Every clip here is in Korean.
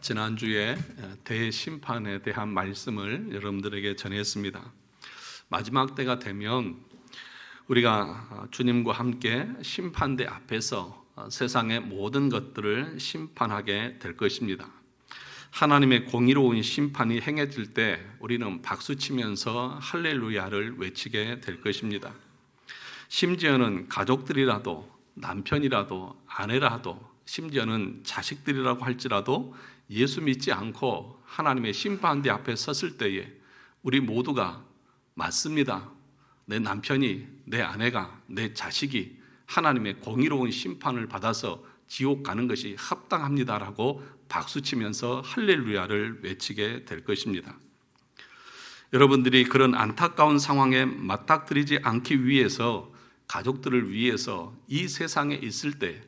지난주에 대심판에 대한 말씀을 여러분들에게 전했습니다. 마지막 때가 되면 우리가 주님과 함께 심판대 앞에서 세상의 모든 것들을 심판하게 될 것입니다. 하나님의 공의로운 심판이 행해질 때 우리는 박수치면서 할렐루야를 외치게 될 것입니다. 심지어는 가족들이라도 남편이라도 아내라도 심지어는 자식들이라고 할지라도 예수 믿지 않고 하나님의 심판대 앞에 섰을 때에 우리 모두가 맞습니다. 내 남편이, 내 아내가, 내 자식이 하나님의 공의로운 심판을 받아서 지옥 가는 것이 합당합니다라고 박수치면서 할렐루야를 외치게 될 것입니다. 여러분들이 그런 안타까운 상황에 맞닥뜨리지 않기 위해서 가족들을 위해서 이 세상에 있을 때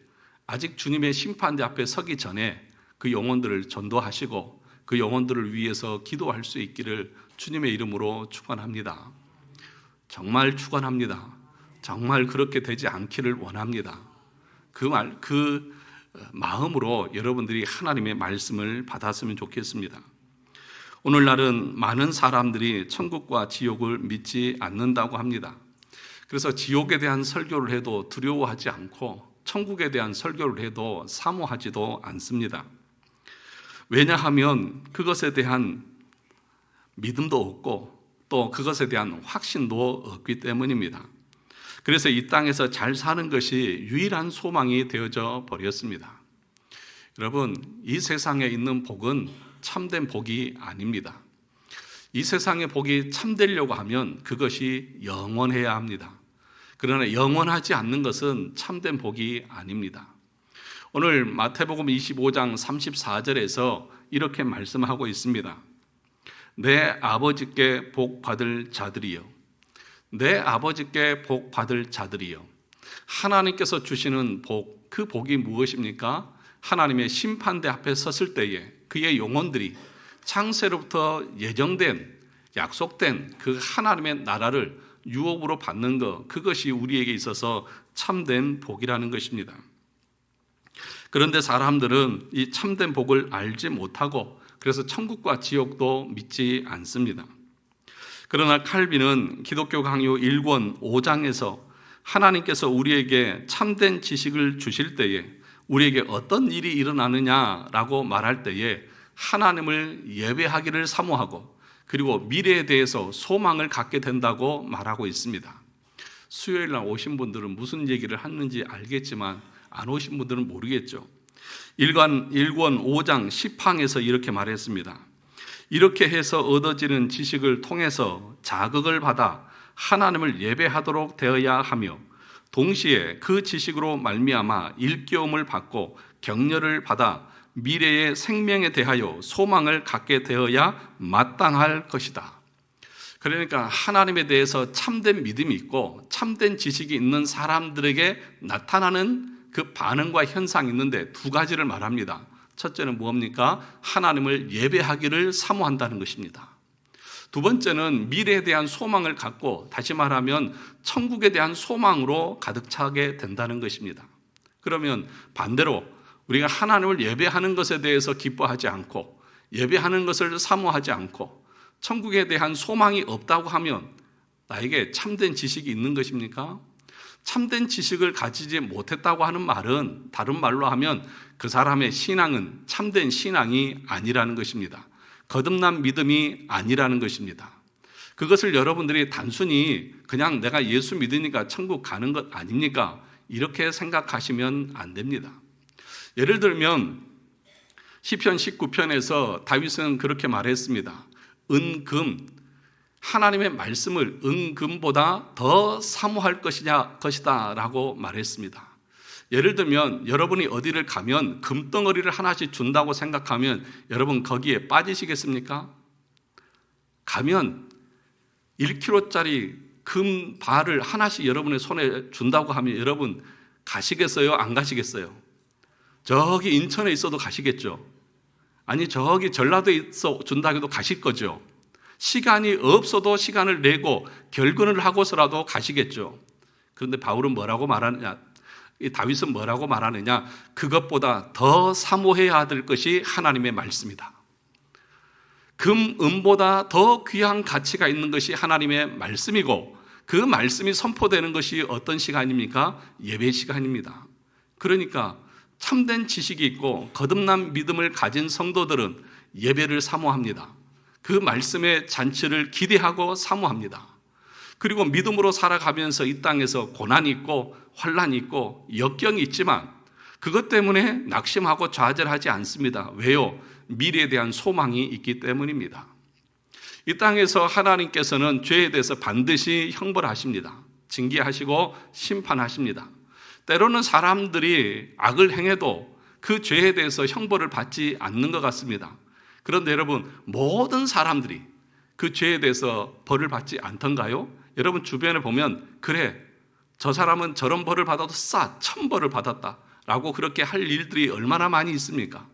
아직 주님의 심판대 앞에 서기 전에 그 영혼들을 전도하시고 그 영혼들을 위해서 기도할 수 있기를 주님의 이름으로 축원합니다. 정말 축원합니다. 정말 그렇게 되지 않기를 원합니다. 그 마음으로 여러분들이 하나님의 말씀을 받았으면 좋겠습니다. 오늘날은 많은 사람들이 천국과 지옥을 믿지 않는다고 합니다. 그래서 지옥에 대한 설교를 해도 두려워하지 않고 천국에 대한 설교를 해도 사모하지도 않습니다. 왜냐하면 그것에 대한 믿음도 없고 또 그것에 대한 확신도 없기 때문입니다. 그래서 이 땅에서 잘 사는 것이 유일한 소망이 되어져 버렸습니다. 여러분, 이 세상에 있는 복은 참된 복이 아닙니다. 이 세상의 복이 참되려고 하면 그것이 영원해야 합니다. 그러나 영원하지 않는 것은 참된 복이 아닙니다. 오늘 마태복음 25장 34절에서 이렇게 말씀하고 있습니다. 내 아버지께 복 받을 자들이여, 내 아버지께 복 받을 자들이여. 하나님께서 주시는 복, 그 복이 무엇입니까? 하나님의 심판대 앞에 섰을 때에 그의 영혼들이 창세로부터 예정된, 약속된 그 하나님의 나라를 유업으로 받는 것, 그것이 우리에게 있어서 참된 복이라는 것입니다. 그런데 사람들은 이 참된 복을 알지 못하고 그래서 천국과 지옥도 믿지 않습니다. 그러나 칼빈은 기독교 강요 1권 5장에서 하나님께서 우리에게 참된 지식을 주실 때에 우리에게 어떤 일이 일어나느냐라고 말할 때에 하나님을 예배하기를 사모하고 그리고 미래에 대해서 소망을 갖게 된다고 말하고 있습니다. 수요일 날 오신 분들은 무슨 얘기를 하는지 알겠지만 안 오신 분들은 모르겠죠. 1권 5장 10항에서 이렇게 말했습니다. 이렇게 해서 얻어지는 지식을 통해서 자극을 받아 하나님을 예배하도록 되어야 하며 동시에 그 지식으로 말미암아 일깨움을 받고 격려를 받아 미래의 생명에 대하여 소망을 갖게 되어야 마땅할 것이다. 그러니까 하나님에 대해서 참된 믿음이 있고 참된 지식이 있는 사람들에게 나타나는 그 반응과 현상이 있는데 두 가지를 말합니다. 첫째는 뭡니까? 하나님을 예배하기를 사모한다는 것입니다. 두 번째는 미래에 대한 소망을 갖고 다시 말하면 천국에 대한 소망으로 가득 차게 된다는 것입니다. 그러면 반대로 우리가 하나님을 예배하는 것에 대해서 기뻐하지 않고 예배하는 것을 사모하지 않고 천국에 대한 소망이 없다고 하면 나에게 참된 지식이 있는 것입니까? 참된 지식을 가지지 못했다고 하는 말은 다른 말로 하면 그 사람의 신앙은 참된 신앙이 아니라는 것입니다. 거듭난 믿음이 아니라는 것입니다. 그것을 여러분들이 단순히 그냥 내가 예수 믿으니까 천국 가는 것 아닙니까? 이렇게 생각하시면 안 됩니다. 예를 들면 시편 19편에서 다윗은 그렇게 말했습니다. 은금, 하나님의 말씀을 은금보다 더 사모할 것이다 라고 말했습니다. 예를 들면 여러분이 어디를 가면 금덩어리를 하나씩 준다고 생각하면 여러분 거기에 빠지시겠습니까? 가면 1kg짜리 금발을 하나씩 여러분의 손에 준다고 하면 여러분 가시겠어요? 안 가시겠어요? 저기 인천에 있어도 가시겠죠? 아니 저기 전라도에 있어 준다고 해도 가실 거죠? 시간이 없어도 시간을 내고 결근을 하고서라도 가시겠죠. 그런데 바울은 뭐라고 말하느냐? 이 다윗은 뭐라고 말하느냐? 그것보다 더 사모해야 될 것이 하나님의 말씀이다. 금, 은보다 더 귀한 가치가 있는 것이 하나님의 말씀이고, 그 말씀이 선포되는 것이 어떤 시간입니까? 예배 시간입니다. 그러니까 참된 지식이 있고 거듭난 믿음을 가진 성도들은 예배를 사모합니다. 그 말씀의 잔치를 기대하고 사모합니다. 그리고 믿음으로 살아가면서 이 땅에서 고난이 있고 환난이 있고 역경이 있지만 그것 때문에 낙심하고 좌절하지 않습니다. 왜요? 미래에 대한 소망이 있기 때문입니다. 이 땅에서 하나님께서는 죄에 대해서 반드시 형벌하십니다. 징계하시고 심판하십니다. 때로는 사람들이 악을 행해도 그 죄에 대해서 형벌을 받지 않는 것 같습니다. 그런데 여러분, 모든 사람들이 그 죄에 대해서 벌을 받지 않던가요? 여러분 주변에 보면, 그래, 저 사람은 저런 벌을 받아도 천벌을 받았다 라고 그렇게 할 일들이 얼마나 많이 있습니까?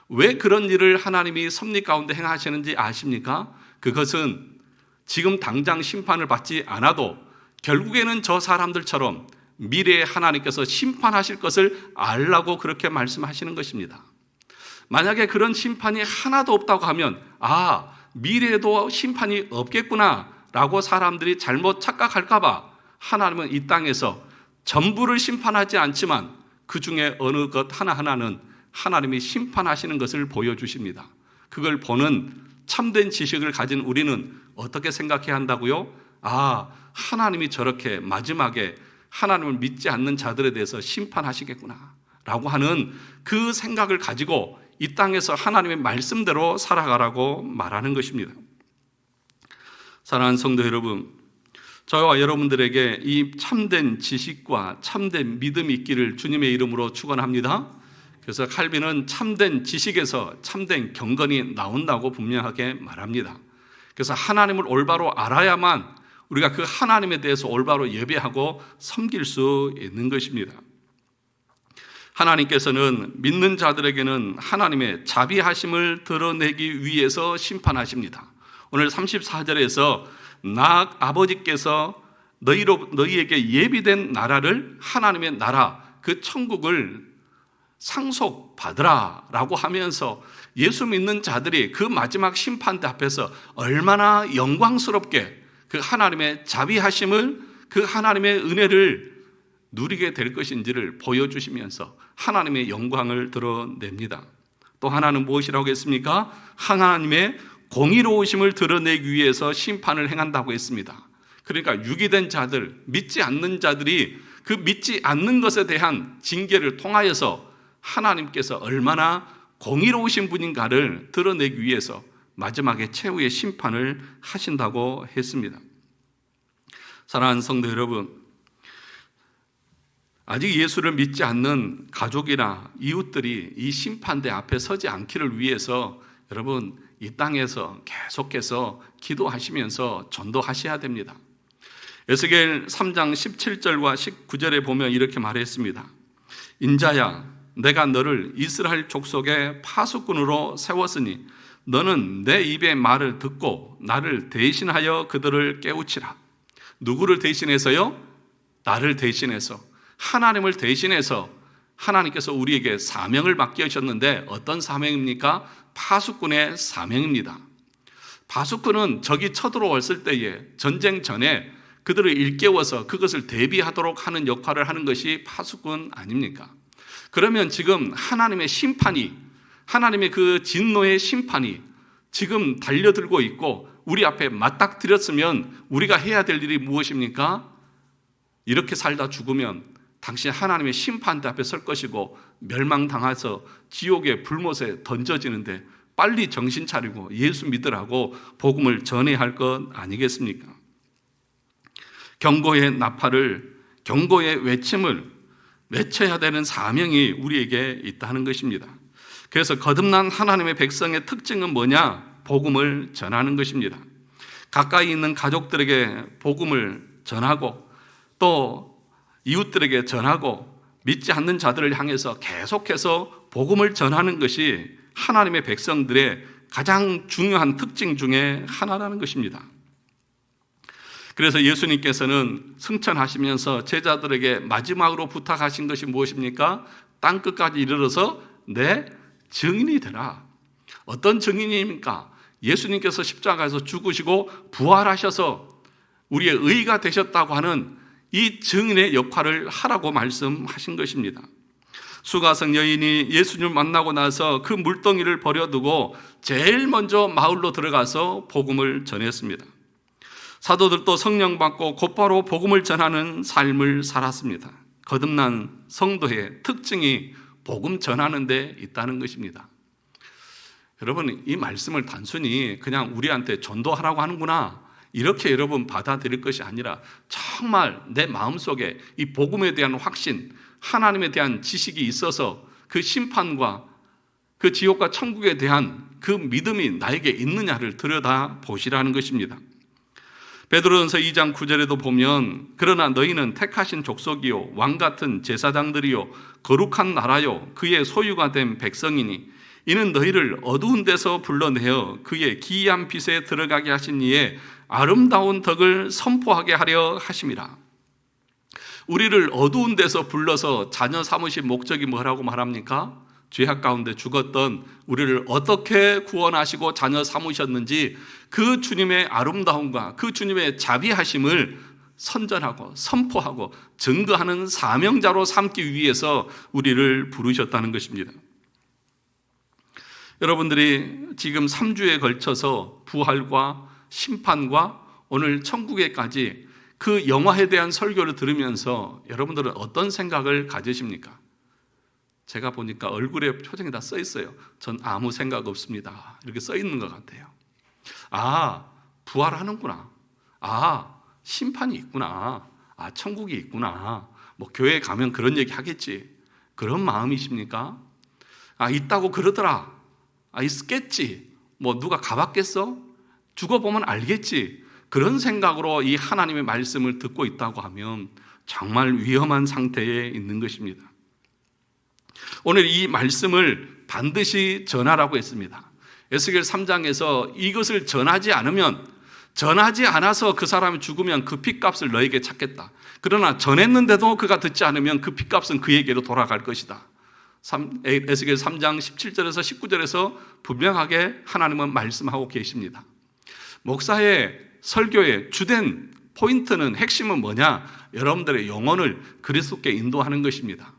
왜 그런 일을 하나님이 섭리 가운데 행하시는지 아십니까? 그것은 지금 당장 심판을 받지 않아도 결국에는 저 사람들처럼 미래에 하나님께서 심판하실 것을 알라고 그렇게 말씀하시는 것입니다. 만약에 그런 심판이 하나도 없다고 하면, 미래에도 심판이 없겠구나 라고 사람들이 잘못 착각할까 봐 하나님은 이 땅에서 전부를 심판하지 않지만 그 중에 어느 것 하나하나는 하나님이 심판하시는 것을 보여주십니다. 그걸 보는 참된 지식을 가진 우리는 어떻게 생각해야 한다고요? 하나님이 저렇게 마지막에 하나님을 믿지 않는 자들에 대해서 심판하시겠구나 라고 하는 그 생각을 가지고 이 땅에서 하나님의 말씀대로 살아가라고 말하는 것입니다. 사랑하는 성도 여러분, 저와 여러분들에게 이 참된 지식과 참된 믿음이 있기를 주님의 이름으로 축원합니다. 그래서 칼빈은 참된 지식에서 참된 경건이 나온다고 분명하게 말합니다. 그래서 하나님을 올바로 알아야만 우리가 그 하나님에 대해서 올바로 예배하고 섬길 수 있는 것입니다. 하나님께서는 믿는 자들에게는 하나님의 자비하심을 드러내기 위해서 심판하십니다. 오늘 34절에서 나 아버지께서 너희에게 예비된 나라를, 하나님의 나라, 그 천국을 상속받으라 라고 하면서 예수 믿는 자들이 그 마지막 심판대 앞에서 얼마나 영광스럽게 그 하나님의 자비하심을, 그 하나님의 은혜를 누리게 될 것인지를 보여주시면서 하나님의 영광을 드러냅니다. 또 하나는 무엇이라고 했습니까? 하나님의 공의로우심을 드러내기 위해서 심판을 행한다고 했습니다. 그러니까 유기된 자들, 믿지 않는 자들이 그 믿지 않는 것에 대한 징계를 통하여서 하나님께서 얼마나 공의로우신 분인가를 드러내기 위해서 마지막에 최후의 심판을 하신다고 했습니다. 사랑하는 성도 여러분, 아직 예수를 믿지 않는 가족이나 이웃들이 이 심판대 앞에 서지 않기를 위해서 여러분 이 땅에서 계속해서 기도하시면서 전도하셔야 됩니다. 에스겔 3장 17절과 19절에 보면 이렇게 말했습니다. 인자야, 내가 너를 이스라엘 족속의 파수꾼으로 세웠으니 너는 내 입의 말을 듣고 나를 대신하여 그들을 깨우치라. 누구를 대신해서요? 나를 대신해서, 하나님을 대신해서 하나님께서 우리에게 사명을 맡기셨는데 어떤 사명입니까? 파수꾼의 사명입니다. 파수꾼은 적이 쳐들어왔을 때에 전쟁 전에 그들을 일깨워서 그것을 대비하도록 하는 역할을 하는 것이 파수꾼 아닙니까? 그러면 지금 하나님의 심판이, 하나님의 그 진노의 심판이 지금 달려들고 있고 우리 앞에 맞닥뜨렸으면 우리가 해야 될 일이 무엇입니까? 이렇게 살다 죽으면 당신 하나님의 심판대 앞에 설 것이고 멸망당해서 지옥의 불못에 던져지는데 빨리 정신 차리고 예수 믿으라고 복음을 전해야 할 것 아니겠습니까? 경고의 나팔을, 경고의 외침을 외쳐야 되는 사명이 우리에게 있다는 것입니다. 그래서 거듭난 하나님의 백성의 특징은 뭐냐? 복음을 전하는 것입니다. 가까이 있는 가족들에게 복음을 전하고 또 이웃들에게 전하고 믿지 않는 자들을 향해서 계속해서 복음을 전하는 것이 하나님의 백성들의 가장 중요한 특징 중에 하나라는 것입니다. 그래서 예수님께서는 승천하시면서 제자들에게 마지막으로 부탁하신 것이 무엇입니까? 땅끝까지 이르러서 내 증인이 되라. 어떤 증인입니까? 예수님께서 십자가에서 죽으시고 부활하셔서 우리의 의가 되셨다고 하는 이 증인의 역할을 하라고 말씀하신 것입니다. 수가성 여인이 예수님을 만나고 나서 그 물동이를 버려두고 제일 먼저 마을로 들어가서 복음을 전했습니다. 사도들도 성령 받고 곧바로 복음을 전하는 삶을 살았습니다. 거듭난 성도의 특징이 복음 전하는 데 있다는 것입니다. 여러분, 이 말씀을 단순히 그냥 우리한테 전도하라고 하는구나 이렇게 여러분 받아들일 것이 아니라 정말 내 마음속에 이 복음에 대한 확신, 하나님에 대한 지식이 있어서 그 심판과 그 지옥과 천국에 대한 그 믿음이 나에게 있느냐를 들여다 보시라는 것입니다. 베드로전서 2장 9절에도 보면 그러나 너희는 택하신 족속이요 왕 같은 제사장들이요 거룩한 나라요 그의 소유가 된 백성이니 이는 너희를 어두운 데서 불러내어 그의 기이한 빛에 들어가게 하신 이의 아름다운 덕을 선포하게 하려 하심이라. 우리를 어두운 데서 불러서 자녀 삼으신 목적이 뭐라고 말합니까? 죄악 가운데 죽었던 우리를 어떻게 구원하시고 자녀 삼으셨는지 그 주님의 아름다움과 그 주님의 자비하심을 선전하고 선포하고 증거하는 사명자로 삼기 위해서 우리를 부르셨다는 것입니다. 여러분들이 지금 3주에 걸쳐서 부활과 심판과 오늘 천국에까지 그 영화에 대한 설교를 들으면서 여러분들은 어떤 생각을 가지십니까? 제가 보니까 얼굴에 표정이 다 써 있어요. 전 아무 생각 없습니다. 이렇게 써 있는 것 같아요. 아, 부활하는구나. 아, 심판이 있구나. 아, 천국이 있구나. 뭐 교회에 가면 그런 얘기 하겠지. 그런 마음이십니까? 아, 있다고 그러더라. 아, 있겠지. 뭐 누가 가봤겠어? 죽어보면 알겠지. 그런 생각으로 이 하나님의 말씀을 듣고 있다고 하면 정말 위험한 상태에 있는 것입니다. 오늘 이 말씀을 반드시 전하라고 했습니다. 에스겔 3장에서 이것을 전하지 않아서 그 사람이 죽으면 그 핏값을 너에게 찾겠다. 그러나 전했는데도 그가 듣지 않으면 그 핏값은 그에게로 돌아갈 것이다. 에스겔 3장 17절에서 19절에서 분명하게 하나님은 말씀하고 계십니다. 목사의 설교의 주된 포인트는, 핵심은 뭐냐? 여러분들의 영혼을 그리스도께 인도하는 것입니다.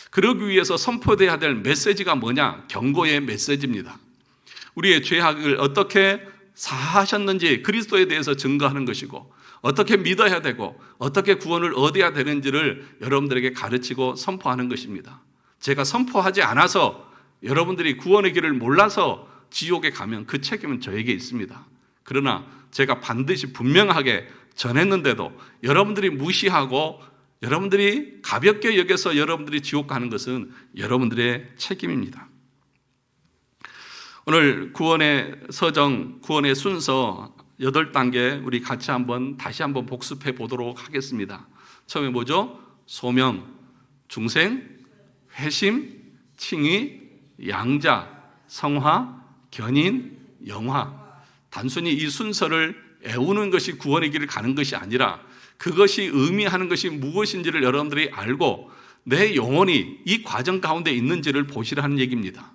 그러기 위해서 선포되어야 될 메시지가 뭐냐? 경고의 메시지입니다. 우리의 죄악을 어떻게 사하셨는지 그리스도에 대해서 증거하는 것이고, 어떻게 믿어야 되고 어떻게 구원을 얻어야 되는지를 여러분들에게 가르치고 선포하는 것입니다. 제가 선포하지 않아서 여러분들이 구원의 길을 몰라서 지옥에 가면 그 책임은 저에게 있습니다. 그러나 제가 반드시 분명하게 전했는데도 여러분들이 무시하고 여러분들이 가볍게 여겨서 여러분들이 지옥 가는 것은 여러분들의 책임입니다. 오늘 구원의 서정, 구원의 순서 8단계 우리 같이 다시 한번 복습해 보도록 하겠습니다. 처음에 뭐죠? 소명, 중생, 회심, 칭의, 양자, 성화, 견인, 영화. 단순히 이 순서를 애우는 것이 구원의 길을 가는 것이 아니라 그것이 의미하는 것이 무엇인지를 여러분들이 알고 내 영혼이 이 과정 가운데 있는지를 보시라는 얘기입니다.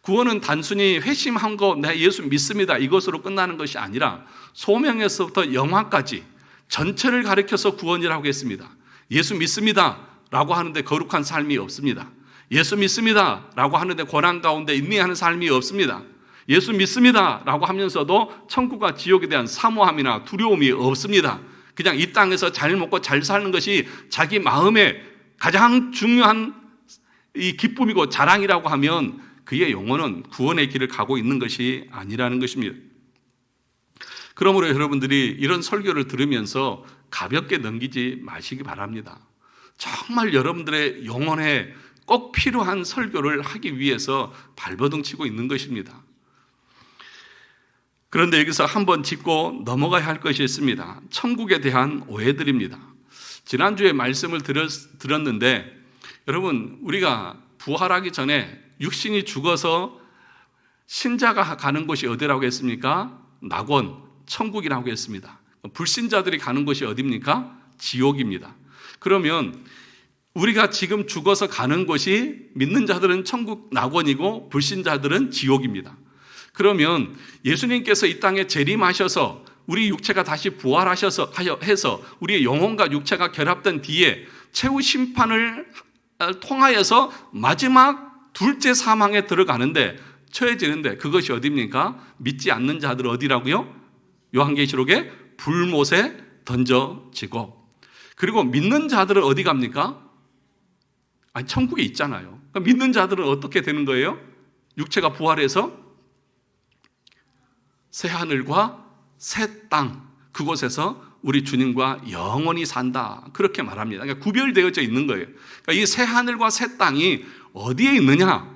구원은 단순히 회심한 거, 내 예수 믿습니다, 이것으로 끝나는 것이 아니라 소명에서부터 영화까지 전체를 가리켜서 구원이라고 했습니다. 예수 믿습니다 라고 하는데 거룩한 삶이 없습니다. 예수 믿습니다 라고 하는데 고난 가운데 인내하는 삶이 없습니다. 예수 믿습니다 라고 하면서도 천국과 지옥에 대한 사모함이나 두려움이 없습니다. 그냥 이 땅에서 잘 먹고 잘 사는 것이 자기 마음의 가장 중요한 이 기쁨이고 자랑이라고 하면 그의 영혼은 구원의 길을 가고 있는 것이 아니라는 것입니다. 그러므로 여러분들이 이런 설교를 들으면서 가볍게 넘기지 마시기 바랍니다. 정말 여러분들의 영혼에 꼭 필요한 설교를 하기 위해서 발버둥 치고 있는 것입니다. 그런데 여기서 한번 짚고 넘어가야 할 것이 있습니다. 천국에 대한 오해들입니다. 지난주에 말씀을 들었는데 여러분, 우리가 부활하기 전에 육신이 죽어서 신자가 가는 곳이 어디라고 했습니까? 낙원, 천국이라고 했습니다. 불신자들이 가는 곳이 어디입니까? 지옥입니다. 그러면 우리가 지금 죽어서 가는 곳이 믿는 자들은 천국 낙원이고 불신자들은 지옥입니다. 그러면 예수님께서 이 땅에 재림하셔서 우리 육체가 다시 부활하셔서 해서 우리의 영혼과 육체가 결합된 뒤에 최후 심판을 통하여서 마지막 둘째 사망에 들어가는데 처해지는데 그것이 어디입니까? 믿지 않는 자들 어디라고요? 요한계시록에 불못에 던져지고, 그리고 믿는 자들은 어디 갑니까? 아니, 천국에 있잖아요. 그러니까 믿는 자들은 어떻게 되는 거예요? 육체가 부활해서 새 하늘과 새 땅, 그곳에서 우리 주님과 영원히 산다, 그렇게 말합니다. 그러니까 구별되어져 있는 거예요. 그러니까 이 새 하늘과 새 땅이 어디에 있느냐?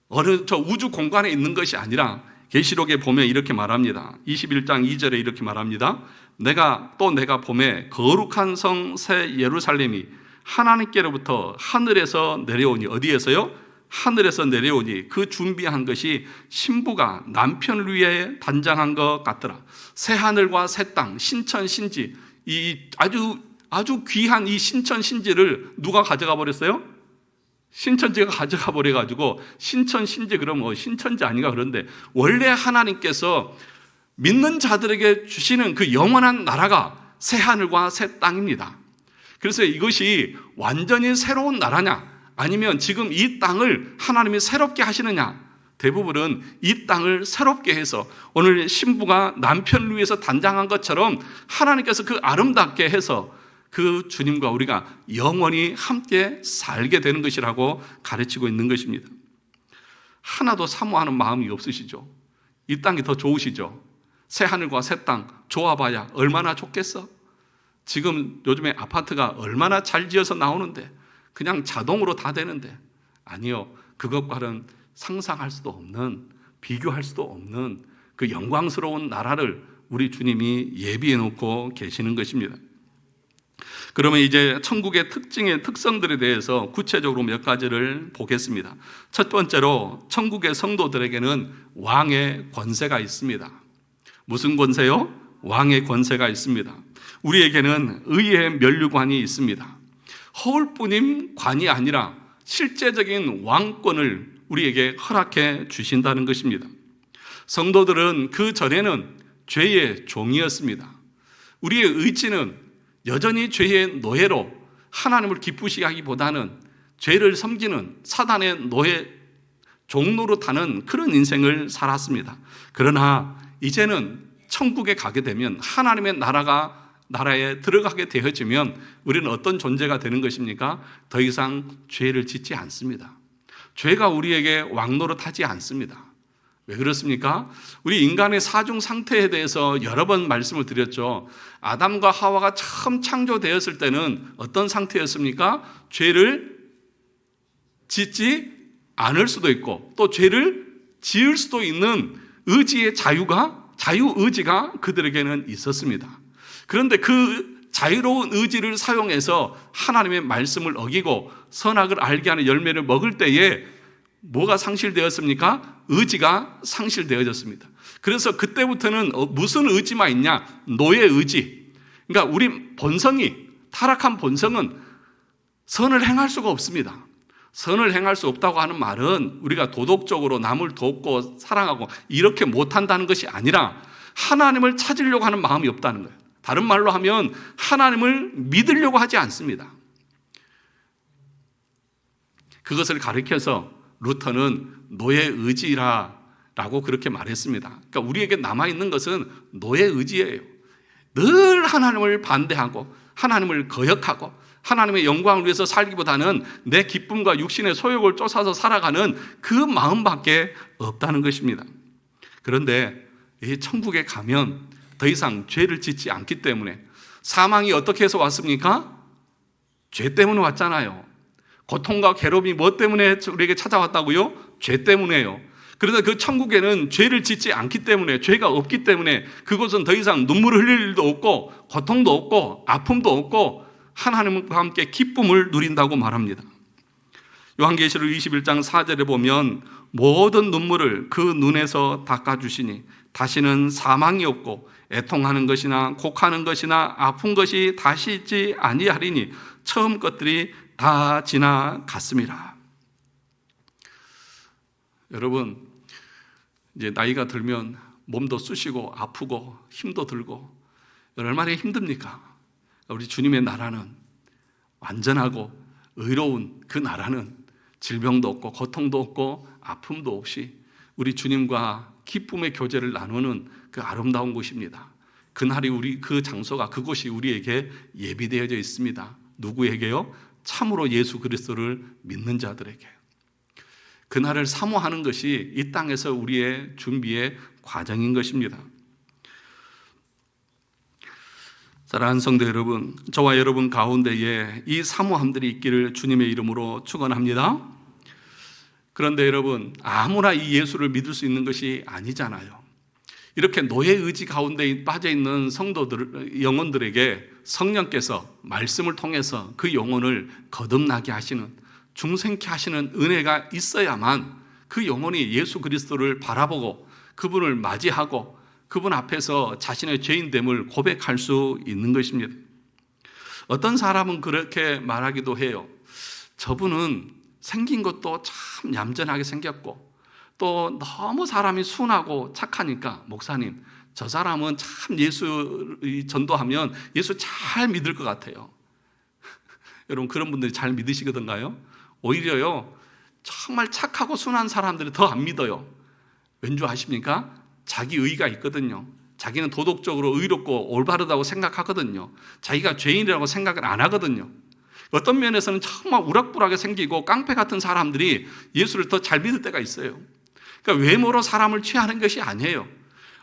어느 저 우주 공간에 있는 것이 아니라 계시록에 보면 이렇게 말합니다. 21장 2절에 이렇게 말합니다. 내가 봄에 거룩한 성 새 예루살렘이 하나님께로부터 하늘에서 내려오니, 어디에서요? 하늘에서 내려오니 그 준비한 것이 신부가 남편을 위해 단장한 것 같더라. 새 하늘과 새 땅, 신천 신지, 이 아주 귀한 이 신천 신지를 누가 가져가 버렸어요? 신천지가 가져가 버려가지고 신천 신지, 그럼 신천지 아닌가? 그런데 원래 하나님께서 믿는 자들에게 주시는 그 영원한 나라가 새 하늘과 새 땅입니다. 그래서 이것이 완전히 새로운 나라냐, 아니면 지금 이 땅을 하나님이 새롭게 하시느냐? 대부분은 이 땅을 새롭게 해서 오늘 신부가 남편을 위해서 단장한 것처럼 하나님께서 그 아름답게 해서 그 주님과 우리가 영원히 함께 살게 되는 것이라고 가르치고 있는 것입니다. 하나도 사모하는 마음이 없으시죠? 이 땅이 더 좋으시죠? 새 하늘과 새 땅 좋아봐야 얼마나 좋겠어? 지금 요즘에 아파트가 얼마나 잘 지어서 나오는데, 그냥 자동으로 다 되는데, 아니요, 그것과는 상상할 수도 없는, 비교할 수도 없는 그 영광스러운 나라를 우리 주님이 예비해 놓고 계시는 것입니다. 그러면 이제 천국의 특성들에 대해서 구체적으로 몇 가지를 보겠습니다. 첫 번째로 천국의 성도들에게는 왕의 권세가 있습니다. 무슨 권세요? 왕의 권세가 있습니다. 우리에게는 의의 면류관이 있습니다. 허울뿐인 관이 아니라 실제적인 왕권을 우리에게 허락해 주신다는 것입니다. 성도들은 그 전에는 죄의 종이었습니다. 우리의 의지는 여전히 죄의 노예로 하나님을 기쁘시게 하기보다는 죄를 섬기는 사단의 노예 종로로 타는 그런 인생을 살았습니다. 그러나 이제는 천국에 가게 되면, 하나님의 나라에 들어가게 되어지면 우리는 어떤 존재가 되는 것입니까? 더 이상 죄를 짓지 않습니다. 죄가 우리에게 왕노릇하지 않습니다. 왜 그렇습니까? 우리 인간의 사중 상태에 대해서 여러 번 말씀을 드렸죠. 아담과 하와가 처음 창조되었을 때는 어떤 상태였습니까? 죄를 짓지 않을 수도 있고 또 죄를 지을 수도 있는 의지의 자유의지가 그들에게는 있었습니다. 그런데 그 자유로운 의지를 사용해서 하나님의 말씀을 어기고 선악을 알게 하는 열매를 먹을 때에 뭐가 상실되었습니까? 의지가 상실되어졌습니다. 그래서 그때부터는 무슨 의지만 있냐? 노예 의지. 그러니까 우리 본성이, 타락한 본성은 선을 행할 수가 없습니다. 선을 행할 수 없다고 하는 말은 우리가 도덕적으로 남을 돕고 사랑하고 이렇게 못한다는 것이 아니라 하나님을 찾으려고 하는 마음이 없다는 거예요. 다른 말로 하면 하나님을 믿으려고 하지 않습니다. 그것을 가리켜서 루터는 노예 의지라고 그렇게 말했습니다. 그러니까 우리에게 남아있는 것은 노예 의지예요. 늘 하나님을 반대하고 하나님을 거역하고 하나님의 영광을 위해서 살기보다는 내 기쁨과 육신의 소욕을 쫓아서 살아가는 그 마음밖에 없다는 것입니다. 그런데 이 천국에 가면 더 이상 죄를 짓지 않기 때문에, 사망이 어떻게 해서 왔습니까? 죄 때문에 왔잖아요. 고통과 괴로움이 뭐 때문에 우리에게 찾아왔다고요? 죄 때문에요. 그런데 그 천국에는 죄를 짓지 않기 때문에, 죄가 없기 때문에 그곳은 더 이상 눈물을 흘릴 일도 없고 고통도 없고 아픔도 없고 하나님과 함께 기쁨을 누린다고 말합니다. 요한계시록 21장 4절에 보면 모든 눈물을 그 눈에서 닦아주시니 다시는 사망이 없고 애통하는 것이나 곡하는 것이나 아픈 것이 다시 있지 아니하리니 처음 것들이 다 지나갔습니다. 여러분, 이제 나이가 들면 몸도 쑤시고 아프고 힘도 들고 얼마나 힘듭니까? 우리 주님의 나라는 완전하고 의로운 그 나라는 질병도 없고 고통도 없고 아픔도 없이 우리 주님과 기쁨의 교제를 나누는 그 아름다운 곳입니다. 그날이 그 장소가 그곳이 우리에게 예비되어져 있습니다. 누구에게요? 참으로 예수 그리스도를 믿는 자들에게. 그날을 사모하는 것이 이 땅에서 우리의 준비의 과정인 것입니다. 사랑하는 성도 여러분, 저와 여러분 가운데에 이 사모함들이 있기를 주님의 이름으로 축원합니다. 그런데 여러분, 아무나 이 예수를 믿을 수 있는 것이 아니잖아요. 이렇게 노예 의지 가운데 빠져있는 영혼들에게 성령께서 말씀을 통해서 그 영혼을 거듭나게 하시는, 중생케 하시는 은혜가 있어야만 그 영혼이 예수 그리스도를 바라보고 그분을 맞이하고 그분 앞에서 자신의 죄인됨을 고백할 수 있는 것입니다. 어떤 사람은 그렇게 말하기도 해요. 저분은 생긴 것도 참 얌전하게 생겼고 또 너무 사람이 순하고 착하니까 목사님, 저 사람은 참 예수 전도하면 예수 잘 믿을 것 같아요. 여러분, 그런 분들이 잘 믿으시거든요. 오히려요, 정말 착하고 순한 사람들이 더 안 믿어요. 왠지 아십니까? 자기 의가 있거든요. 자기는 도덕적으로 의롭고 올바르다고 생각하거든요. 자기가 죄인이라고 생각을 안 하거든요. 어떤 면에서는 정말 우락부락하게 생기고 깡패 같은 사람들이 예수를 더 잘 믿을 때가 있어요. 그러니까 외모로 사람을 취하는 것이 아니에요.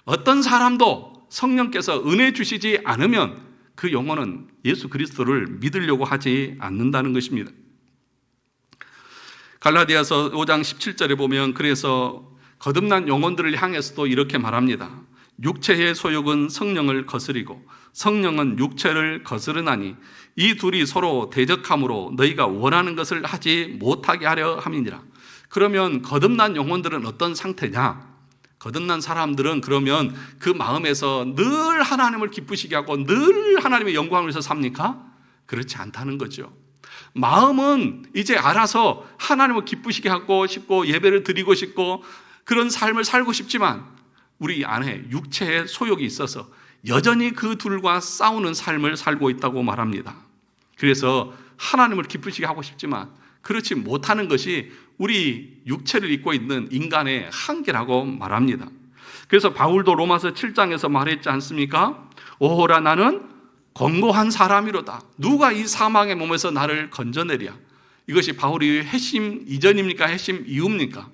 어떤 사람도 성령께서 은혜 주시지 않으면 그 영혼은 예수 그리스도를 믿으려고 하지 않는다는 것입니다. 갈라디아서 5장 17절에 보면 그래서 거듭난 영혼들을 향해서도 이렇게 말합니다. 육체의 소욕은 성령을 거스리고 성령은 육체를 거스르나니 이 둘이 서로 대적함으로 너희가 원하는 것을 하지 못하게 하려 함이니라. 그러면 거듭난 영혼들은 어떤 상태냐? 거듭난 사람들은 그러면 그 마음에서 늘 하나님을 기쁘시게 하고 늘 하나님의 영광을 위해서 삽니까? 그렇지 않다는 거죠. 마음은 이제 알아서 하나님을 기쁘시게 하고 싶고 예배를 드리고 싶고 그런 삶을 살고 싶지만 우리 안에 육체의 소욕이 있어서 여전히 그 둘과 싸우는 삶을 살고 있다고 말합니다. 그래서 하나님을 기쁘시게 하고 싶지만 그렇지 못하는 것이 우리 육체를 입고 있는 인간의 한계라고 말합니다. 그래서 바울도 로마서 7장에서 말했지 않습니까? 오호라 나는 권고한 사람이로다. 누가 이 사망의 몸에서 나를 건져내랴. 이것이 바울이 회심 이전입니까? 회심 이후입니까?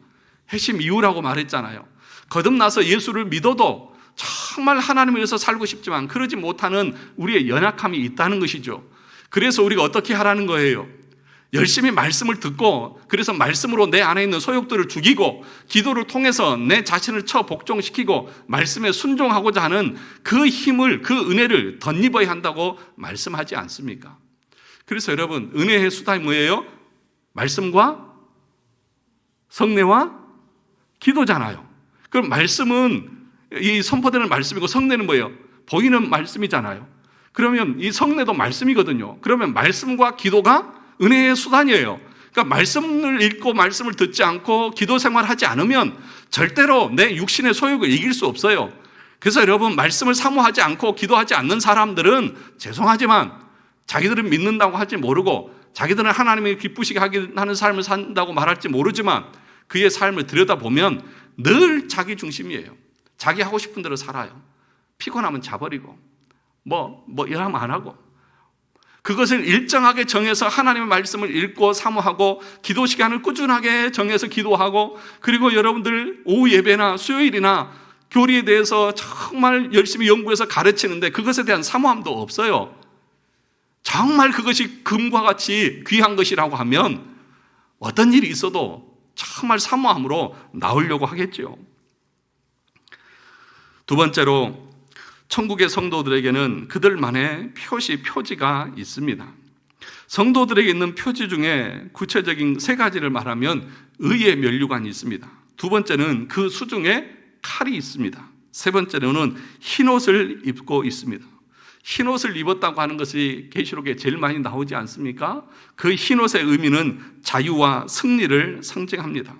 회심 이후라고 말했잖아요. 거듭나서 예수를 믿어도 정말 하나님을 위해서 살고 싶지만 그러지 못하는 우리의 연약함이 있다는 것이죠. 그래서 우리가 어떻게 하라는 거예요? 열심히 말씀을 듣고 그래서 말씀으로 내 안에 있는 소욕들을 죽이고 기도를 통해서 내 자신을 복종시키고 말씀에 순종하고자 하는 그 힘을, 그 은혜를 덧입어야 한다고 말씀하지 않습니까? 그래서 여러분, 은혜의 수단이 뭐예요? 말씀과 성례와 기도잖아요. 그럼 말씀은 이 선포되는 말씀이고 성례는 뭐예요? 보이는 말씀이잖아요. 그러면 이 성례도 말씀이거든요. 그러면 말씀과 기도가 은혜의 수단이에요. 그러니까 말씀을 읽고 말씀을 듣지 않고 기도 생활하지 않으면 절대로 내 육신의 소욕을 이길 수 없어요. 그래서 여러분, 말씀을 사모하지 않고 기도하지 않는 사람들은 죄송하지만 자기들은 믿는다고 할지 모르고 자기들은 하나님이 기쁘시게 하는 삶을 산다고 말할지 모르지만 그의 삶을 들여다보면 늘 자기 중심이에요. 자기 하고 싶은 대로 살아요. 피곤하면 자버리고 일하면 안 하고 그것을 일정하게 정해서 하나님의 말씀을 읽고 사모하고 기도 시간을 꾸준하게 정해서 기도하고 그리고 여러분들 오후 예배나 수요일이나 교리에 대해서 정말 열심히 연구해서 가르치는데 그것에 대한 사모함도 없어요. 정말 그것이 금과 같이 귀한 것이라고 하면 어떤 일이 있어도 정말 사모함으로 나오려고 하겠죠. 두 번째로 천국의 성도들에게는 그들만의 표지가 있습니다. 성도들에게 있는 표지 중에 구체적인 세 가지를 말하면 의의 면류관이 있습니다. 두 번째는 그 수중에 칼이 있습니다. 세 번째로는 흰옷을 입고 있습니다. 흰옷을 입었다고 하는 것이 계시록에 제일 많이 나오지 않습니까? 그 흰옷의 의미는 자유와 승리를 상징합니다.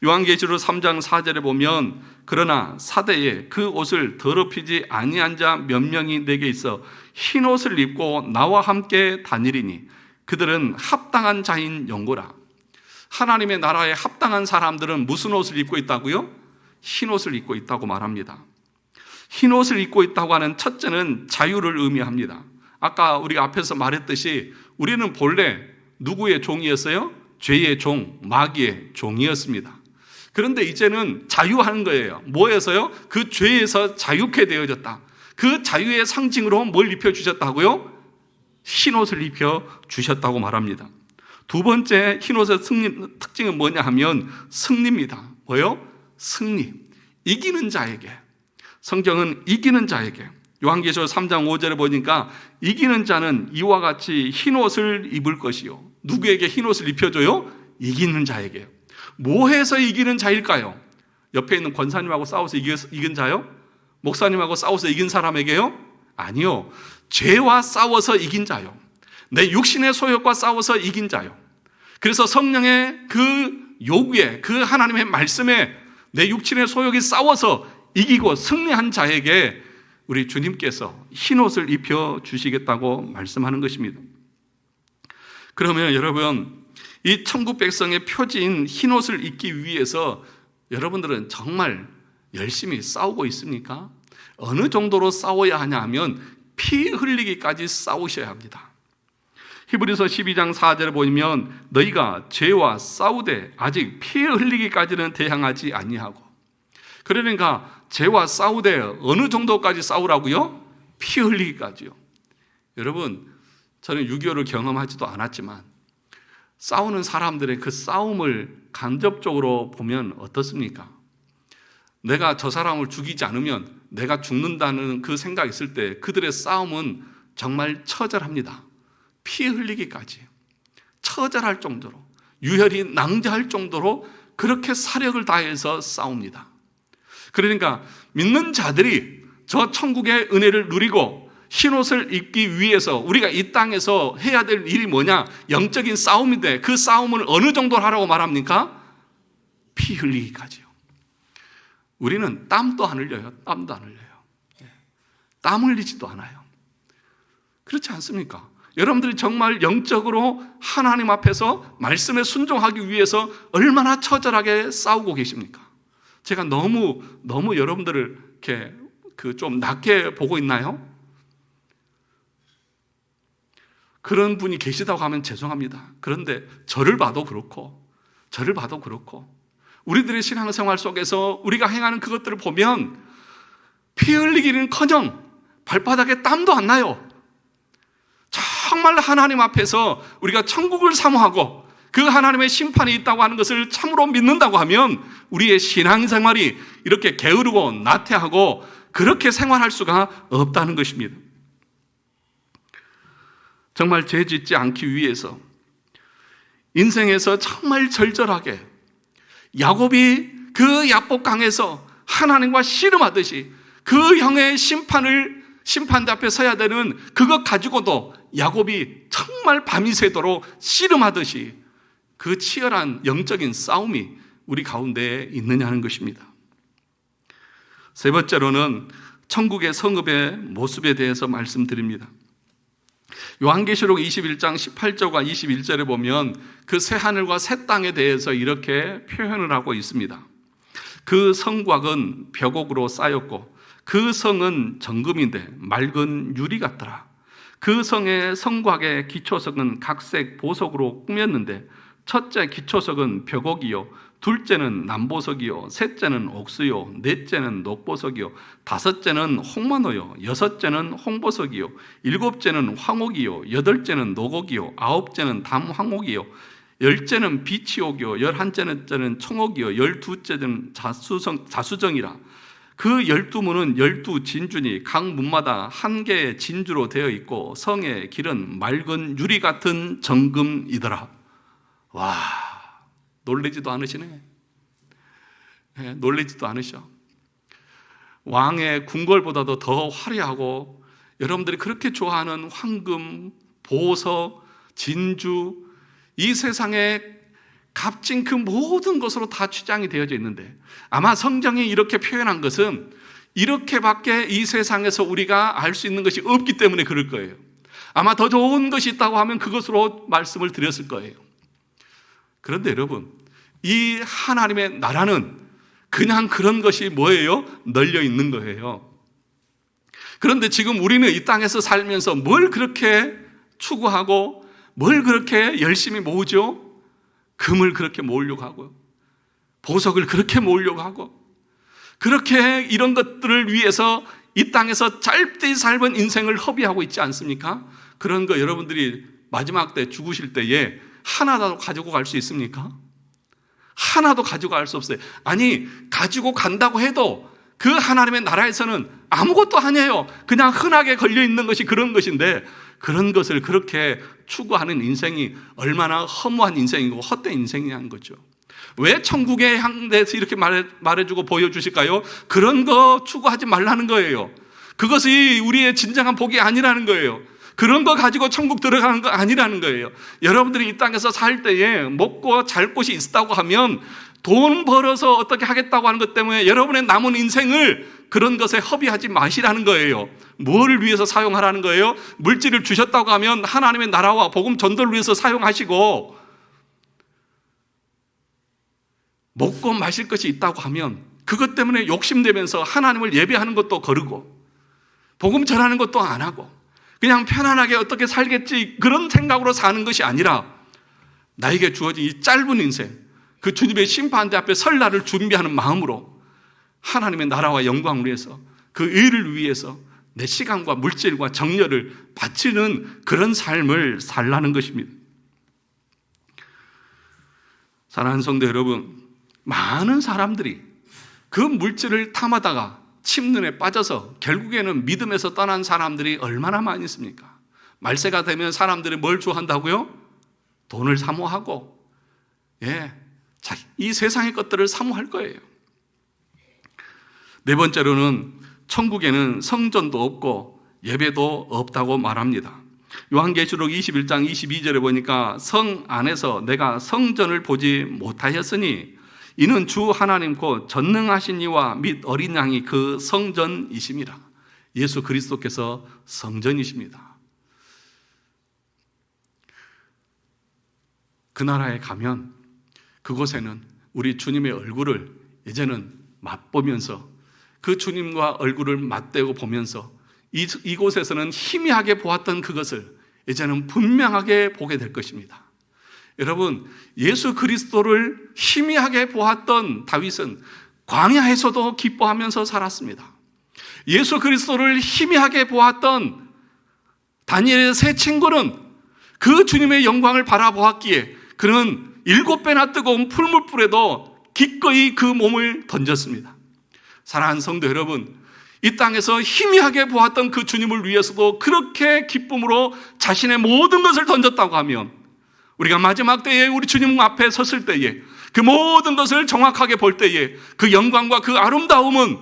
요한계시록 3장 4절에 보면 그러나 사대에 그 옷을 더럽히지 아니한 자 몇 명이 내게 있어 흰옷을 입고 나와 함께 다니리니 그들은 합당한 자인 영고라. 하나님의 나라에 합당한 사람들은 무슨 옷을 입고 있다고요? 흰옷을 입고 있다고 말합니다. 흰옷을 입고 있다고 하는 첫째는 자유를 의미합니다. 아까 우리가 앞에서 말했듯이 우리는 본래 누구의 종이었어요? 죄의 종, 마귀의 종이었습니다. 그런데 이제는 자유하는 거예요. 뭐에서요? 그 죄에서 자유케 되어졌다. 그 자유의 상징으로 뭘 입혀주셨다고요? 흰옷을 입혀주셨다고 말합니다. 두 번째 흰옷의 특징은 뭐냐 하면 승리입니다. 뭐요? 승리. 이기는 자에게. 성경은 이기는 자에게. 요한계시록 3장 5절에 보니까 이기는 자는 이와 같이 흰옷을 입을 것이요. 누구에게 흰옷을 입혀줘요? 이기는 자에게. 뭐 해서 이기는 자일까요? 옆에 있는 권사님하고 싸워서 이긴 자요? 목사님하고 싸워서 이긴 사람에게요? 아니요. 죄와 싸워서 이긴 자요. 내 육신의 소욕과 싸워서 이긴 자요. 그래서 성령의 그 요구에, 그 하나님의 말씀에 내 육신의 소욕이 싸워서 이기고 승리한 자에게 우리 주님께서 흰옷을 입혀주시겠다고 말씀하는 것입니다. 그러면 여러분, 이 천국 백성의 표지인 흰옷을 입기 위해서 여러분들은 정말 열심히 싸우고 있습니까? 어느 정도로 싸워야 하냐 하면 피 흘리기까지 싸우셔야 합니다. 히브리서 12장 4절에 보면 너희가 죄와 싸우되 아직 피 흘리기까지는 대항하지 아니하고. 그러니까 죄와 싸우되 어느 정도까지 싸우라고요? 피 흘리기까지요. 여러분, 저는 6.25를 경험하지도 않았지만 싸우는 사람들의 그 싸움을 간접적으로 보면 어떻습니까? 내가 저 사람을 죽이지 않으면 내가 죽는다는 그 생각이 있을 때 그들의 싸움은 정말 처절합니다. 피 흘리기까지 처절할 정도로, 유혈이 낭자할 정도로 그렇게 사력을 다해서 싸웁니다. 그러니까 믿는 자들이 저 천국의 은혜를 누리고 흰옷을 입기 위해서 우리가 이 땅에서 해야 될 일이 뭐냐? 영적인 싸움인데 그 싸움을 어느 정도로 하라고 말합니까? 피 흘리기까지요. 우리는 땀도 안 흘려요. 땀도 안 흘려요. 땀 흘리지도 않아요. 그렇지 않습니까? 여러분들이 정말 영적으로 하나님 앞에서 말씀에 순종하기 위해서 얼마나 처절하게 싸우고 계십니까? 제가 너무 여러분들을 이렇게 좀 낮게 보고 있나요? 그런 분이 계시다고 하면 죄송합니다. 그런데 저를 봐도 그렇고 우리들의 신앙생활 속에서 우리가 행하는 그것들을 보면 피 흘리기는커녕 발바닥에 땀도 안 나요. 정말 하나님 앞에서 우리가 천국을 사모하고 그 하나님의 심판이 있다고 하는 것을 참으로 믿는다고 하면 우리의 신앙생활이 이렇게 게으르고 나태하고 그렇게 생활할 수가 없다는 것입니다. 정말 죄 짓지 않기 위해서 인생에서 정말 절절하게 야곱이 그 야복강에서 하나님과 씨름하듯이 그 형의 심판대 앞에 서야 되는 그것 가지고도 야곱이 정말 밤이 새도록 씨름하듯이 그 치열한 영적인 싸움이 우리 가운데에 있느냐는 것입니다. 세 번째로는 천국의 성읍의 모습에 대해서 말씀드립니다. 요한계시록 21장 18절과 21절에 보면 그 새 하늘과 새 땅에 대해서 이렇게 표현을 하고 있습니다. 그 성곽은 벽옥으로 쌓였고 그 성은 정금인데 맑은 유리 같더라. 그 성의 성곽의 기초석은 각색 보석으로 꾸몄는데 첫째 기초석은 벽옥이요, 둘째는 남보석이요, 셋째는 옥수요, 넷째는 녹보석이요, 다섯째는 홍만호요, 여섯째는 홍보석이요, 일곱째는 황옥이요, 여덟째는 녹옥이요, 아홉째는 담황옥이요, 열째는 비치옥이요, 열한째는 청옥이요, 열두째는 자수정이라. 그 12문은 12진주니 각 문마다 한 개의 진주로 되어 있고 성의 길은 맑은 유리 같은 정금이더라. 와, 놀라지도 않으시네. 네, 놀라지도 않으셔. 왕의 궁궐보다도 더 화려하고 여러분들이 그렇게 좋아하는 황금, 보석, 진주, 이 세상에 값진 그 모든 것으로 다 취장이 되어져 있는데, 아마 성경이 이렇게 표현한 것은 이렇게밖에 이 세상에서 우리가 알 수 있는 것이 없기 때문에 그럴 거예요. 아마 더 좋은 것이 있다고 하면 그것으로 말씀을 드렸을 거예요. 그런데 여러분, 이 하나님의 나라는 그냥 그런 것이 뭐예요? 널려 있는 거예요. 그런데 지금 우리는 이 땅에서 살면서 뭘 그렇게 추구하고 뭘 그렇게 열심히 모으죠? 금을 그렇게 모으려고 하고, 보석을 그렇게 모으려고 하고, 그렇게 이런 것들을 위해서 이 땅에서 짧게 삶은 인생을 허비하고 있지 않습니까? 그런 거 여러분들이 마지막 때 죽으실 때에 하나도 가지고 갈 수 있습니까? 하나도 가지고 갈 수 없어요. 아니, 가지고 간다고 해도 그 하나님의 나라에서는 아무것도 아니에요. 그냥 흔하게 걸려 있는 것이 그런 것인데, 그런 것을 그렇게 추구하는 인생이 얼마나 허무한 인생이고 헛된 인생이냐는 거죠. 왜 천국에 향대해서 이렇게 말해주고 보여주실까요? 그런 거 추구하지 말라는 거예요. 그것이 우리의 진정한 복이 아니라는 거예요. 그런 거 가지고 천국 들어가는 거 아니라는 거예요. 여러분들이 이 땅에서 살 때에 먹고 잘 곳이 있다고 하면 돈 벌어서 어떻게 하겠다고 하는 것 때문에 여러분의 남은 인생을 그런 것에 허비하지 마시라는 거예요. 뭐를 위해서 사용하라는 거예요? 물질을 주셨다고 하면 하나님의 나라와 복음 전도를 위해서 사용하시고, 먹고 마실 것이 있다고 하면 그것 때문에 욕심내면서 하나님을 예배하는 것도 거르고 복음 전하는 것도 안 하고 그냥 편안하게 어떻게 살겠지 그런 생각으로 사는 것이 아니라, 나에게 주어진 이 짧은 인생, 그 주님의 심판대 앞에 설 날을 준비하는 마음으로 하나님의 나라와 영광을 위해서, 그 의를 위해서 내 시간과 물질과 정열을 바치는 그런 삶을 살라는 것입니다. 사랑하는 성도 여러분, 많은 사람들이 그 물질을 탐하다가 침눈에 빠져서 결국에는 믿음에서 떠난 사람들이 얼마나 많이 있습니까? 말세가 되면 사람들이 뭘 좋아한다고요? 돈을 사모하고, 이 세상의 것들을 사모할 거예요. 네 번째로는 천국에는 성전도 없고 예배도 없다고 말합니다. 요한계시록 21장 22절에 보니까 성 안에서 내가 성전을 보지 못하였으니 이는 주 하나님 곧 전능하신 이와 및 어린 양이 그 성전이심이라. 예수 그리스도께서 성전이십니다. 그 나라에 가면 그곳에는 우리 주님의 얼굴을 이제는 맛보면서, 그 주님과 얼굴을 맞대고 보면서 이곳에서는 희미하게 보았던 그것을 이제는 분명하게 보게 될 것입니다. 여러분, 예수 그리스도를 희미하게 보았던 다윗은 광야에서도 기뻐하면서 살았습니다. 예수 그리스도를 희미하게 보았던 다니엘의 세 친구는 그 주님의 영광을 바라보았기에 그는 7배나 뜨거운 풀무불에도 기꺼이 그 몸을 던졌습니다. 사랑하는 성도 여러분, 이 땅에서 희미하게 보았던 그 주님을 위해서도 그렇게 기쁨으로 자신의 모든 것을 던졌다고 하면, 우리가 마지막 때에 우리 주님 앞에 섰을 때에 그 모든 것을 정확하게 볼 때에 그 영광과 그 아름다움은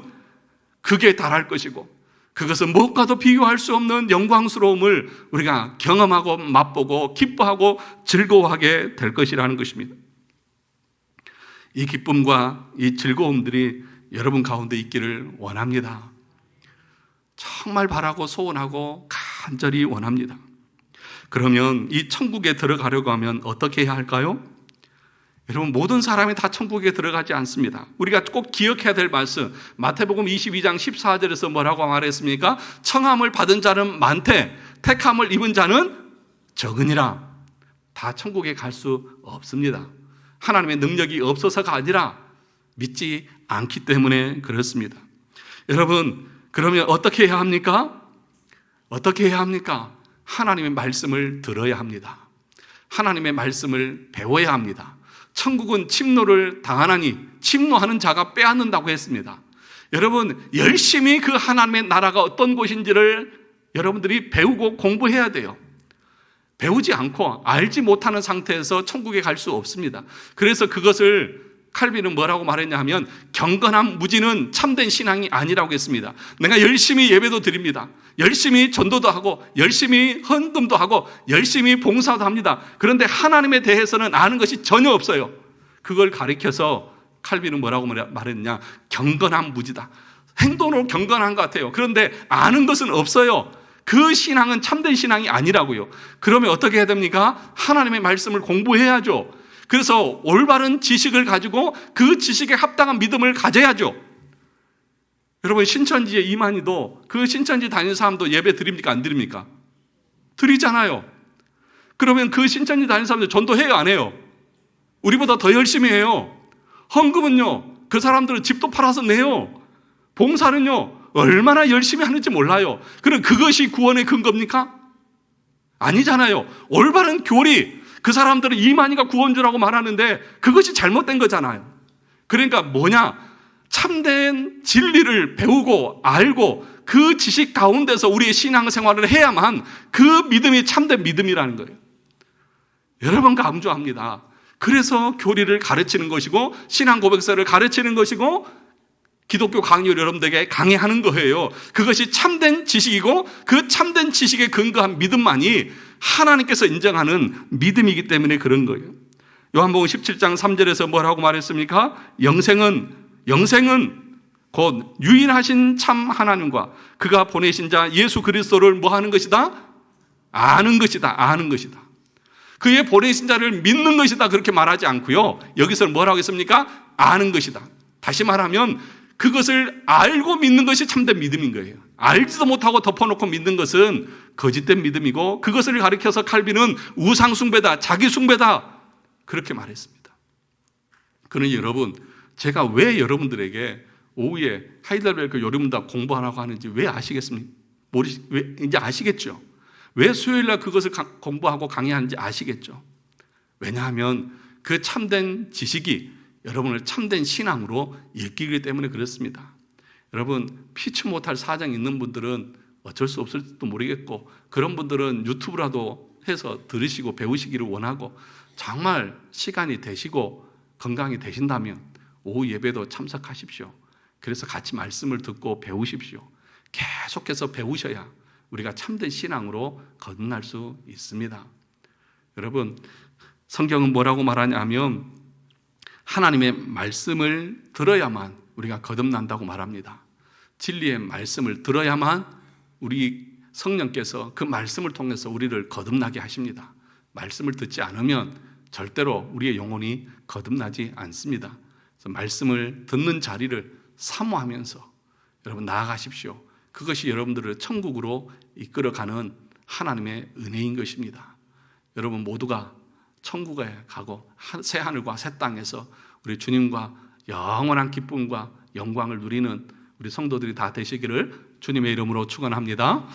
그게 달할 것이고, 그것은 무엇과도 비교할 수 없는 영광스러움을 우리가 경험하고 맛보고 기뻐하고 즐거워하게 될 것이라는 것입니다. 이 기쁨과 이 즐거움들이 여러분 가운데 있기를 원합니다. 정말 바라고 소원하고 간절히 원합니다. 그러면 이 천국에 들어가려고 하면 어떻게 해야 할까요? 여러분, 모든 사람이 다 천국에 들어가지 않습니다. 우리가 꼭 기억해야 될 말씀, 마태복음 22장 14절에서 뭐라고 말했습니까? 청함을 받은 자는 많되 택함을 입은 자는 적으니라. 다 천국에 갈 수 없습니다. 하나님의 능력이 없어서가 아니라 믿지 않기 때문에 그렇습니다. 여러분, 그러면 어떻게 해야 합니까? 어떻게 해야 합니까? 하나님의 말씀을 들어야 합니다. 하나님의 말씀을 배워야 합니다. 천국은 침노를 당하나니 침노하는 자가 빼앗는다고 했습니다. 여러분, 열심히 그 하나님의 나라가 어떤 곳인지를 여러분들이 배우고 공부해야 돼요. 배우지 않고 알지 못하는 상태에서 천국에 갈 수 없습니다. 그래서 그것을 칼빈은 뭐라고 말했냐 하면, 경건한 무지는 참된 신앙이 아니라고 했습니다. 내가 열심히 예배도 드립니다. 열심히 전도도 하고 열심히 헌금도 하고 열심히 봉사도 합니다. 그런데 하나님에 대해서는 아는 것이 전혀 없어요. 그걸 가리켜서 칼빈은 뭐라고 말했냐, 경건한 무지다. 행동으로 경건한 것 같아요. 그런데 아는 것은 없어요. 그 신앙은 참된 신앙이 아니라고요. 그러면 어떻게 해야 됩니까? 하나님의 말씀을 공부해야죠. 그래서 올바른 지식을 가지고 그 지식에 합당한 믿음을 가져야죠. 여러분, 신천지에 이만희도 그 신천지 다니는 사람도 예배 드립니까? 안 드립니까? 드리잖아요. 그러면 그 신천지 다니는 사람들 전도해요? 안 해요? 우리보다 더 열심히 해요. 헌금은요, 그 사람들은 집도 팔아서 내요. 봉사는요, 얼마나 열심히 하는지 몰라요. 그럼 그것이 구원의 근거입니까? 아니잖아요. 올바른 교리, 그 사람들은 이만희가 구원주라고 말하는데 그것이 잘못된 거잖아요. 그러니까 뭐냐? 참된 진리를 배우고 알고 그 지식 가운데서 우리의 신앙생활을 해야만 그 믿음이 참된 믿음이라는 거예요. 여러 번 강조합니다. 그래서 교리를 가르치는 것이고 신앙 고백서를 가르치는 것이고 기독교 강의를 여러분들에게 강의하는 거예요. 그것이 참된 지식이고 그 참된 지식에 근거한 믿음만이 하나님께서 인정하는 믿음이기 때문에 그런 거예요. 요한복음 17장 3절에서 뭐라고 말했습니까? 영생은 곧 유일하신 참 하나님과 그가 보내신 자 예수 그리스도를 뭐 하는 것이다? 아는 것이다. 아는 것이다. 그의 보내신 자를 믿는 것이다. 그렇게 말하지 않고요. 여기서는 뭐라고 했습니까? 아는 것이다. 다시 말하면 그것을 알고 믿는 것이 참된 믿음인 거예요. 알지도 못하고 덮어놓고 믿는 것은 거짓된 믿음이고, 그것을 가리켜서 칼빈은 우상숭배다, 자기숭배다, 그렇게 말했습니다. 그러니 여러분, 제가 왜 여러분들에게 오후에 하이델베르크 요리문답 공부하라고 하는지 왜 아시겠습니까? 이제 아시겠죠? 왜 수요일날 그것을 공부하고 강의하는지 아시겠죠? 왜냐하면 그 참된 지식이 여러분을 참된 신앙으로 이끌기 때문에 그렇습니다. 여러분, 피치 못할 사정이 있는 분들은 어쩔 수 없을지도 모르겠고, 그런 분들은 유튜브라도 해서 들으시고 배우시기를 원하고, 정말 시간이 되시고 건강이 되신다면 오후 예배도 참석하십시오. 그래서 같이 말씀을 듣고 배우십시오. 계속해서 배우셔야 우리가 참된 신앙으로 거듭날 수 있습니다. 여러분, 성경은 뭐라고 말하냐면 하나님의 말씀을 들어야만 우리가 거듭난다고 말합니다. 진리의 말씀을 들어야만 우리 성령께서 그 말씀을 통해서 우리를 거듭나게 하십니다. 말씀을 듣지 않으면 절대로 우리의 영혼이 거듭나지 않습니다. 그래서 말씀을 듣는 자리를 사모하면서 여러분 나아가십시오. 그것이 여러분들을 천국으로 이끌어가는 하나님의 은혜인 것입니다. 여러분 모두가 천국에 가고 새 하늘과 새 땅에서 우리 주님과 영원한 기쁨과 영광을 누리는 우리 성도들이 다 되시기를 주님의 이름으로 축원합니다.